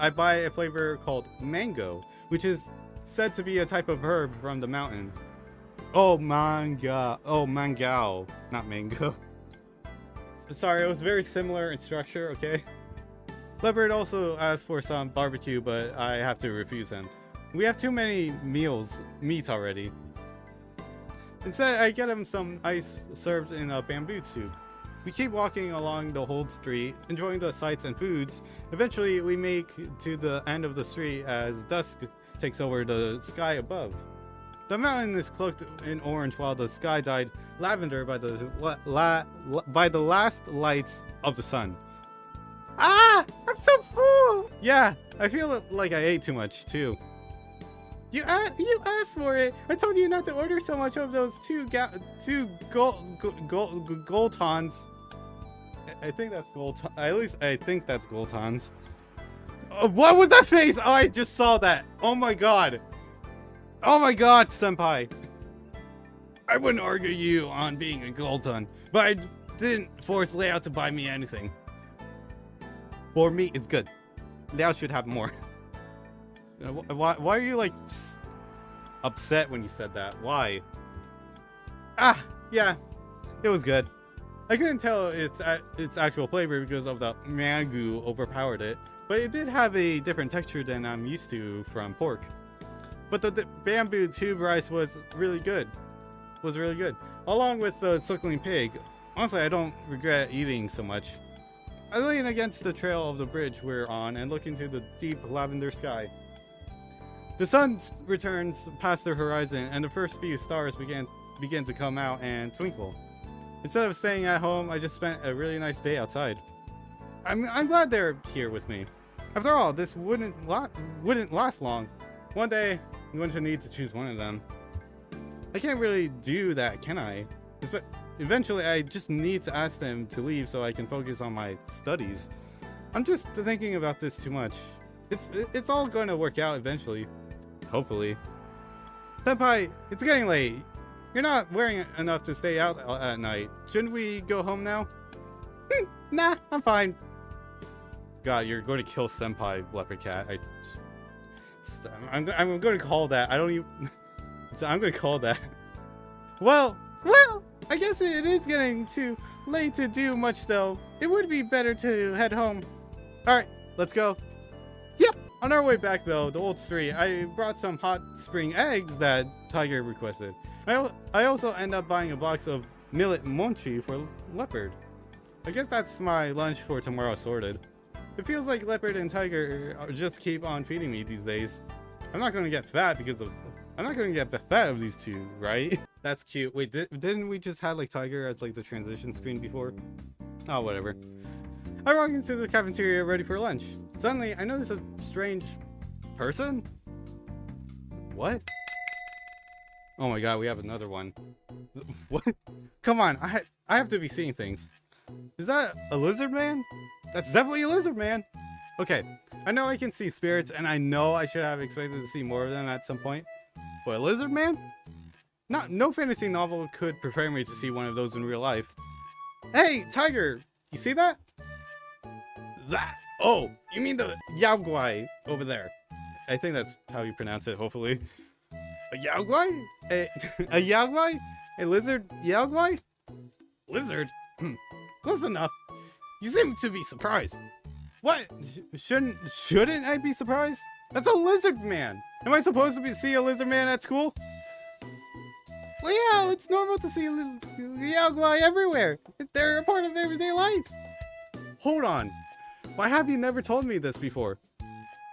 buy a flavor called mango, which is said to be a type of herb from the mountain. Oh, manga. Oh, mangao. Not mango. Sorry, it was very similar in structure, okay? Leopard also asked for some barbecue, but I have to refuse him. We have too many meats already. Instead, I get him some ice served in a bamboo tube. We keep walking along the whole street, enjoying the sights and foods. Eventually, we make to the end of the street as dusk takes over the sky above. The mountain is cloaked in orange while the sky dyed lavender by the last lights of the sun. Ah! I'm so full! Yeah, I feel like I ate too much, too. You asked for it. I told you not to order so much of those two Goltons. I think that's Goltons. At least I think that's Goltons. What was that face? Oh, I just saw that. Oh my god. Oh my god, senpai. I wouldn't argue you on being a Golton, but I didn't force Layout to buy me anything. For me, it's good. Layout should have more. Why are you, like, upset when you said that? Why? Ah, yeah, it was good. I couldn't tell its actual flavor because of the mango overpowered it, but it did have a different texture than I'm used to from pork. But the bamboo tube rice was really good. Along with the suckling pig. Honestly, I don't regret eating so much. I lean against the trail of the bridge we're on and look into the deep lavender sky. The sun returns past the horizon, and the first few stars begin to come out and twinkle. Instead of staying at home, I just spent a really nice day outside. I'm glad they're here with me. After all, this wouldn't last long. One day, I'm going to need to choose one of them. I can't really do that, can I? But eventually, I just need to ask them to leave so I can focus on my studies. I'm just thinking about this too much. It's all going to work out eventually. Hopefully. Senpai, it's getting late. You're not wearing enough to stay out at night. Shouldn't we go home now? Nah, I'm fine. God, you're going to kill Senpai, Leopard Cat. I'm going to call that. I don't even... So I'm going to call that. Well, I guess it is getting too late to do much, though. It would be better to head home. Alright, let's go. Yep. On our way back, though, the old street, I brought some hot spring eggs that Tiger requested. I also end up buying a box of millet mochi for Leopard. I guess that's my lunch for tomorrow sorted. It feels like Leopard and Tiger just keep on feeding me these days. I'm not going to get fat because of I'm not gonna get the fat of these two, right? That's cute. Wait, didn't we just have like Tiger as like the transition screen before? Oh, whatever. I walk into the cafeteria ready for lunch. Suddenly, I notice a strange person. What? Oh my god, we have another one. What? Come on, I have to be seeing things. Is that a lizard man? That's definitely a lizard man. Okay, I know I can see spirits, and I know I should have expected to see more of them at some point. But a lizard man? No fantasy novel could prepare me to see one of those in real life. Hey, Tiger! You see that? That! Oh, you mean the Yaogwai over there. I think that's how you pronounce it, hopefully. A Yaogwai? A Yaogwai? A lizard Yaogwai? Lizard? Close enough. You seem to be surprised. What? Shouldn't I be surprised? That's a lizard man! Am I supposed to see a lizard man at school? Leo, it's normal to see Yaogwai everywhere. They're a part of everyday life. Hold on. Why have you never told me this before?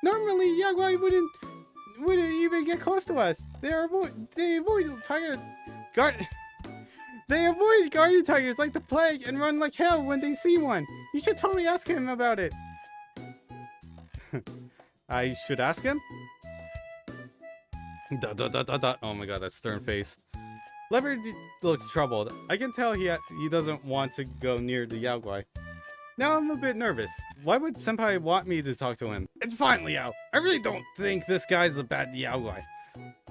Normally, Yaogwai wouldn't even get close to us. They avoid guardian tigers like the plague and run like hell when they see one. You should totally ask him about it. I should ask him? Oh my god, that stern face. Leopard looks troubled. I can tell he doesn't want to go near the Yaogwai. Now I'm a bit nervous. Why would Senpai want me to talk to him? It's fine, Leo. I really don't think this guy's a bad Yaogwai.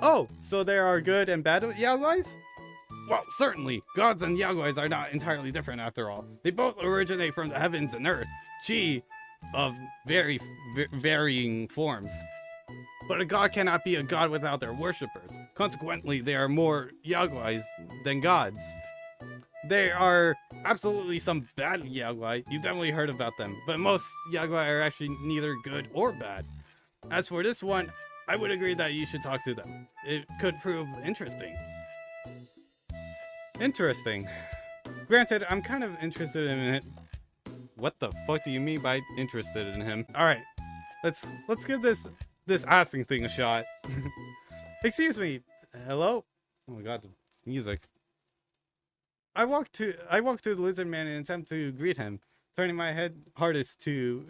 Oh, so there are good and bad Yaogwais? Well, certainly. Gods and Yaogwais are not entirely different after all. They both originate from the heavens and earth. Chi of very varying forms. But a god cannot be a god without their worshippers. Consequently, there are more Yaogwais than gods. There are absolutely some bad Yaogwai. You definitely heard about them. But most Yaogwai are actually neither good or bad. As for this one, I would agree that you should talk to them. It could prove interesting. Interesting. Granted, I'm kind of interested in it. What the fuck do you mean by interested in him? Alright, let's give this asking thing a shot. Excuse me. Hello? Oh my god, the music. I walked to the lizard man in an attempt to greet him, trying my hardest to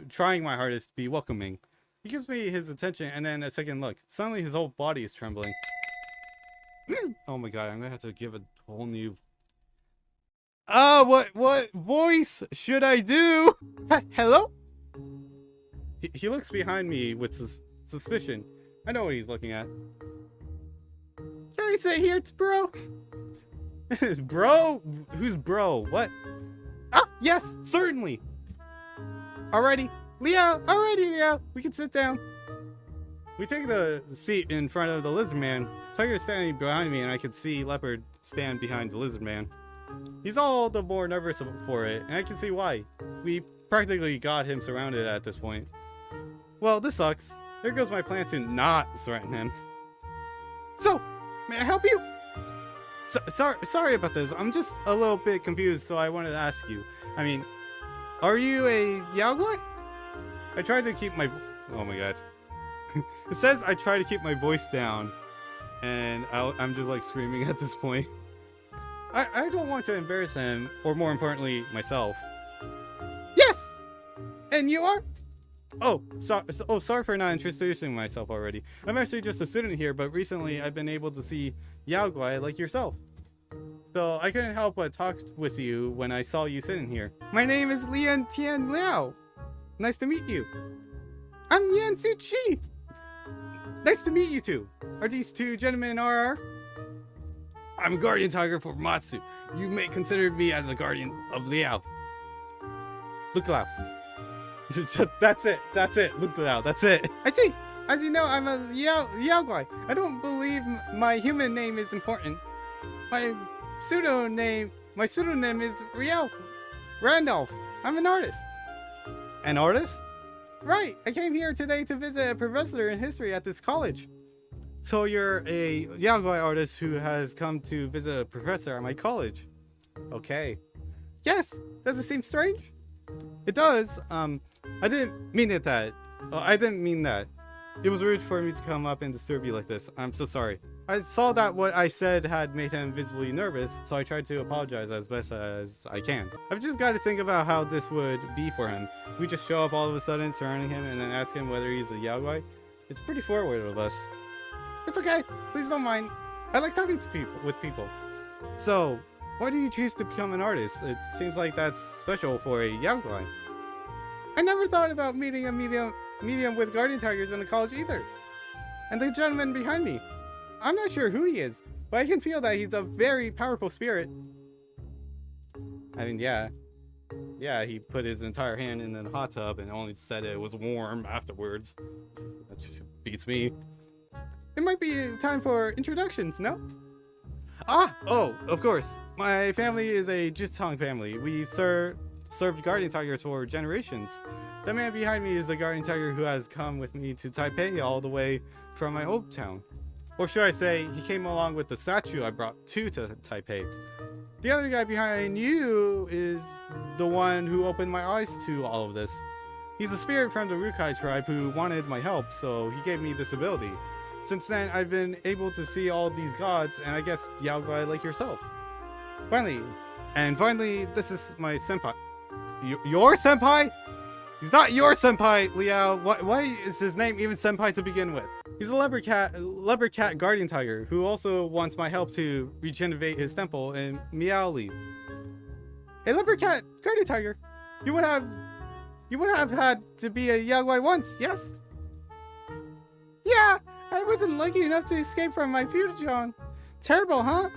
be welcoming. He gives me his attention and then a second look. Suddenly his whole body is trembling. Oh my god, I'm gonna have to give a whole new... what voice should I do? Hello? He looks behind me with suspicion. I know what he's looking at. Can I sit here, bro? Bro? Who's bro? What? Ah, yes, certainly. Alrighty, Leo. We can sit down. We take the seat in front of the lizard man. Tiger is standing behind me, and I can see Leopard stand behind the lizard man. He's all the more nervous for it, and I can see why. We practically got him surrounded at this point. Well, this sucks. There goes my plan to not threaten him. So, may I help you? Sorry about this. I'm just a little bit confused, so I wanted to ask you. I mean, are you a Yaogwai? I tried to keep my... Oh my god. It says I try to keep my voice down, and I'm just like screaming at this point. I don't want to embarrass him, or more importantly, myself. Yes! And you are? Oh, sorry for not introducing myself already. I'm actually just a student here, but recently I've been able to see Yaogwai like yourself. So I couldn't help but talk with you when I saw you sitting here. My name is Lian Tian Liao. Nice to meet you. I'm Yan Chi. Nice to meet you two. Are these two gentlemen RR? I'm a guardian tiger for Matsu. You may consider me as a guardian of Liao. Look Liao. That's it. Look Liao, that's it. I see. As you know, I'm a Yaogwai. I don't believe my human name is important. My pseudonym is Randolph. I'm an artist. An artist? Right. I came here today to visit a professor in history at this college. So you're a Yaogwai artist who has come to visit a professor at my college. Okay. Yes. Does it seem strange? It does. I didn't mean it that. I didn't mean that. It was rude for me to come up and disturb you like this. I'm so sorry. I saw that what I said had made him visibly nervous, so I tried to apologize as best as I can. I've just got to think about how this would be for him. We just show up all of a sudden surrounding him and then ask him whether he's a yaoi. It's pretty forward of us. It's okay. Please don't mind. I like talking to people. So, why do you choose to become an artist? It seems like that's special for a yaoi. I never thought about meeting a medium with guardian tigers in the college either. And the gentleman behind me, I'm not sure who he is, but I can feel that he's a very powerful spirit. I mean, yeah, he put his entire hand in the hot tub and only said it was warm afterwards. That beats me. It might be time for introductions, no? Oh, of course. My family is a Jistong family. We served guardian tigers for generations. The man behind me is the guardian tiger who has come with me to Taipei all the way from my hometown. Or should I say, he came along with the statue I brought to Taipei. The other guy behind you is the one who opened my eyes to all of this. He's a spirit from the Rukai tribe who wanted my help, so he gave me this ability. Since then, I've been able to see all these gods, and I guess yaoi like yourself. Finally, this is my senpai. Your senpai? He's not your senpai, Liao. Why is his name even senpai to begin with? He's a leopard cat guardian tiger who also wants my help to regenerate his temple in Miaoli. A leopard cat guardian tiger? You would have had to be a yaoi once, yes? Yeah, I wasn't lucky enough to escape from my futon. Terrible, huh?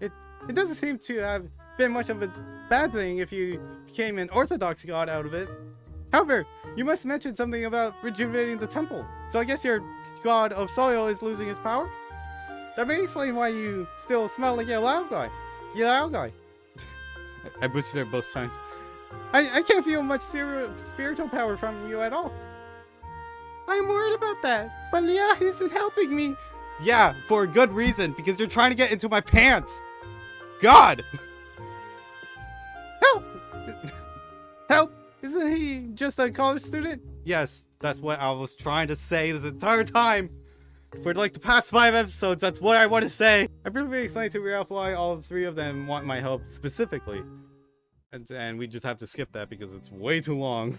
It doesn't seem to have been much of a bad thing if you became an orthodox god out of it. However, you must mention something about rejuvenating the temple. So I guess your god of soil is losing his power? That may explain why you still smell like a Lao guy. I butchered it both times. I can't feel much spiritual power from you at all. I'm worried about that, but Leah isn't helping me. Yeah, for a good reason, because you're trying to get into my pants. God! Help! Help! Isn't he just a college student? Yes, that's what I was trying to say this entire time. For like the past 5 episodes, that's what I want to say. I briefly explained to Ralph why all 3 of them want my help specifically. And we just have to skip that because it's way too long.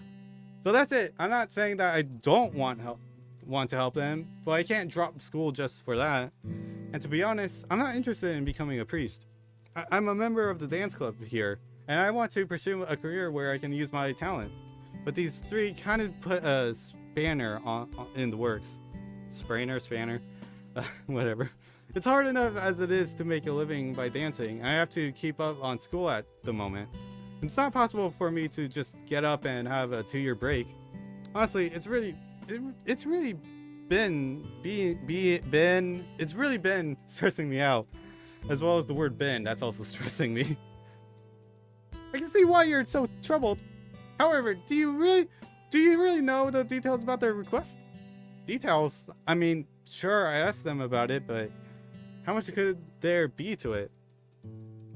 So that's it. I'm not saying that I don't want to help them, but I can't drop school just for that. And to be honest, I'm not interested in becoming a priest. I'm a member of the dance club here, and I want to pursue a career where I can use my talent. But these 3 kind of put a spanner in the works. Spanner, whatever. It's hard enough as it is to make a living by dancing. I have to keep up on school at the moment. It's not possible for me to just get up and have a 2-year break. Honestly, it's really been stressing me out. As well as the word "been," that's also stressing me. I can see why you're so troubled. However, do you really know the details about their request? Details? I mean, sure, I asked them about it, but how much could there be to it?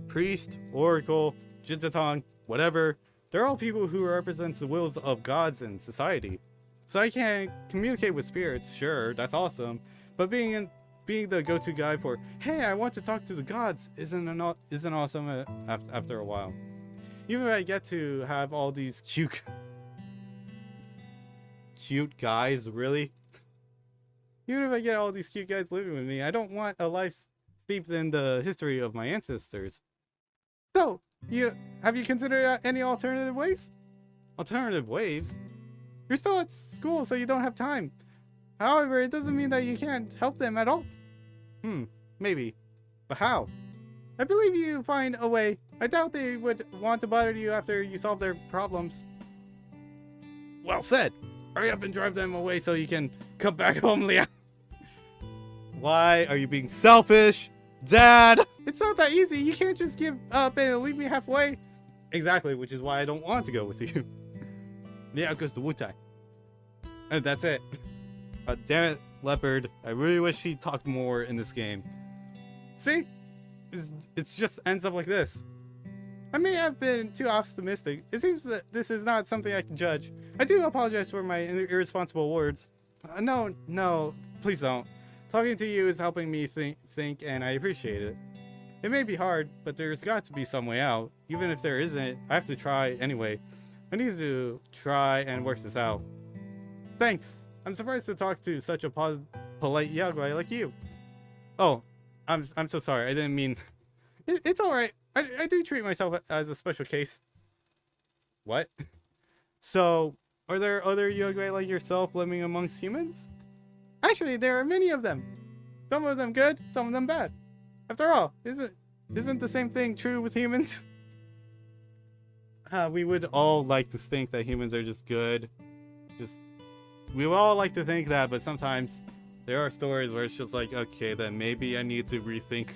Priest, oracle, Jintatong, whatever. They're all people who represent the wills of gods in society. So I can communicate with spirits, sure, that's awesome. But being the go-to guy for, hey, I want to talk to the gods, isn't awesome after a while. Even if I get to have all these cute guys, really? Even if I get all these cute guys living with me, I don't want a life steeped in the history of my ancestors. So, have you considered any alternative ways? Alternative ways? You're still at school, so you don't have time. However, it doesn't mean that you can't help them at all. Maybe. But how? I believe you find a way. I doubt they would want to bother you after you solve their problems. Well said. Hurry up and drive them away so you can come back home, Leah. Why are you being selfish, Dad? It's not that easy. You can't just give up and leave me halfway. Exactly, which is why I don't want to go with you. Yeah, goes to Wutai. And that's it. Damn it, Leopard. I really wish he talked more in this game. See? It just ends up like this. I may have been too optimistic. It seems that this is not something I can judge. I do apologize for my irresponsible words. No, no, please don't. Talking to you is helping me think, and I appreciate it. It may be hard, but there's got to be some way out. Even if there isn't, I have to try anyway. I need to try and work this out. Thanks. I'm surprised to talk to such a polite yaguai like you. Oh, I'm so sorry. I didn't mean... It's alright. I do treat myself as a special case. What? So, are there other yaguai like yourself living amongst humans? Actually, there are many of them. Some of them good, some of them bad. After all, isn't the same thing true with humans? We would all like to think that humans are just good. We would all like to think that, but sometimes there are stories where it's just like, okay, then maybe I need to rethink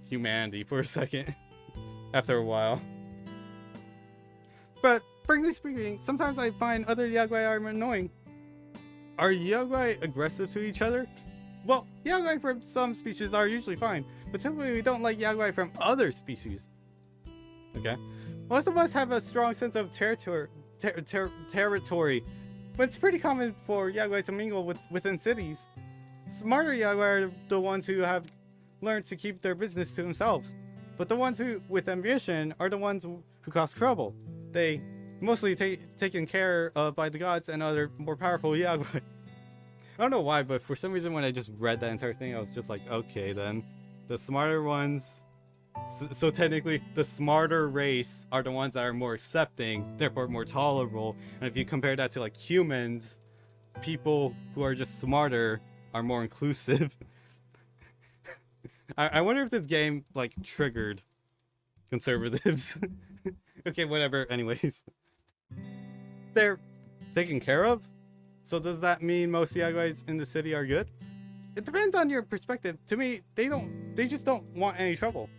humanity for a second after a while. But frankly speaking, sometimes I find other yaguai are annoying. Are yaguai aggressive to each other? Well, yaguai from some species are usually fine, but typically we don't like yaguai from other species. Okay. Most of us have a strong sense of territory, but it's pretty common for yaguai to mingle within cities. Smarter yaguai are the ones who have learned to keep their business to themselves, but the ones who with ambition are the ones who cause trouble. They mostly taken care of by the gods and other more powerful yaguai. I don't know why, but for some reason when I just read that entire thing, I was just like, okay, then the smarter ones. So technically, the smarter race are the ones that are more accepting, therefore more tolerable. And if you compare that to like humans, people who are just smarter are more inclusive. I wonder if this game like triggered conservatives. Okay, whatever. Anyways, they're taken care of. So does that mean most yaguais in the city are good? It depends on your perspective. To me, they just don't want any trouble.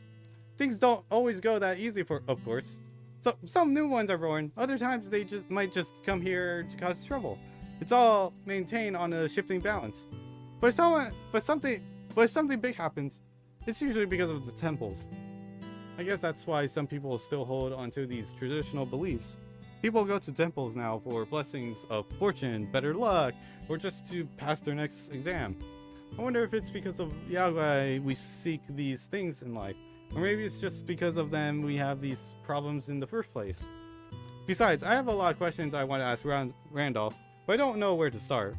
Things don't always go that easy of course. So some new ones are born. Other times they might just come here to cause trouble. It's all maintained on a shifting balance. But if something big happens, it's usually because of the temples. I guess that's why some people still hold onto these traditional beliefs. People go to temples now for blessings of fortune, better luck, or just to pass their next exam. I wonder if it's because of yaguai we seek these things in life, or maybe it's just because of them we have these problems in the first place. Besides, I have a lot of questions I want to ask Randolph, but I don't know where to start.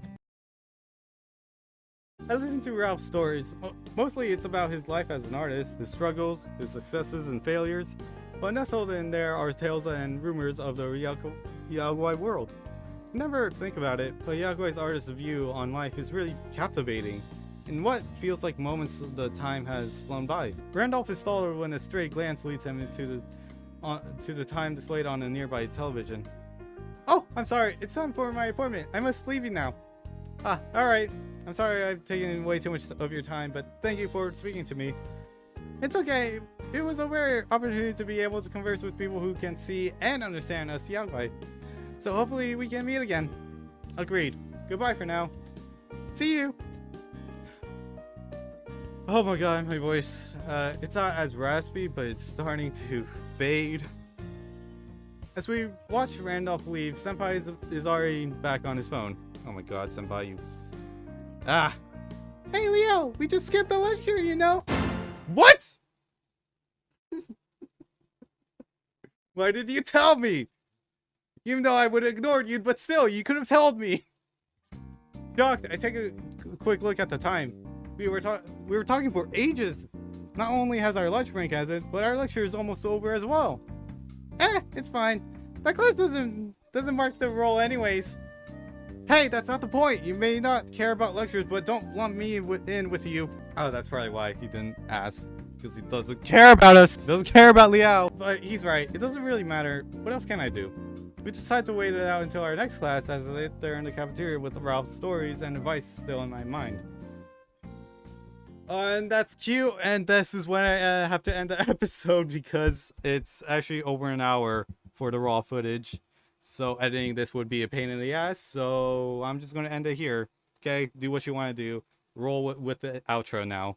I listen to Ralph's stories. Mostly it's about his life as an artist, his struggles, his successes and failures, but nestled in there are tales and rumors of the yaguai world. I never think about it, but yaguai's artist's view on life is really captivating. In what feels like moments the time has flown by. Randolph is startled when a stray glance leads him to the time displayed on a nearby television. Oh, I'm sorry, it's time for my appointment. I must leave you now. Ah, alright. I'm sorry I've taken way too much of your time, but thank you for speaking to me. It's okay. It was a rare opportunity to be able to converse with people who can see and understand us yaguai. So hopefully we can meet again. Agreed. Goodbye for now. See you! Oh my god, my voice. It's not as raspy, but it's starting to fade. As we watch Randolph leave, Senpai is already back on his phone. Oh my god, Senpai, you... Ah! Hey Leo, we just skipped the lecture, you know? What?! Why did you tell me? Even though I would have ignored you, but still, you could have told me. Shocked, I take a quick look at the time. We were talking for ages. Not only has our lunch break ended, but our lecture is almost over as well. It's fine. That class doesn't mark the role anyways. Hey, that's not the point. You may not care about lectures, but don't lump me in with you. Oh, that's probably why he didn't ask. Because he doesn't care about us. He doesn't care about Liao. But he's right. It doesn't really matter. What else can I do? We decided to wait it out until our next class as I sit there in the cafeteria with Ralph's stories and advice still in my mind. And that's cute. And this is when I have to end the episode because it's actually over an hour for the raw footage. So editing this would be a pain in the ass. So I'm just going to end it here. Okay, do what you want to do. Roll with the outro now.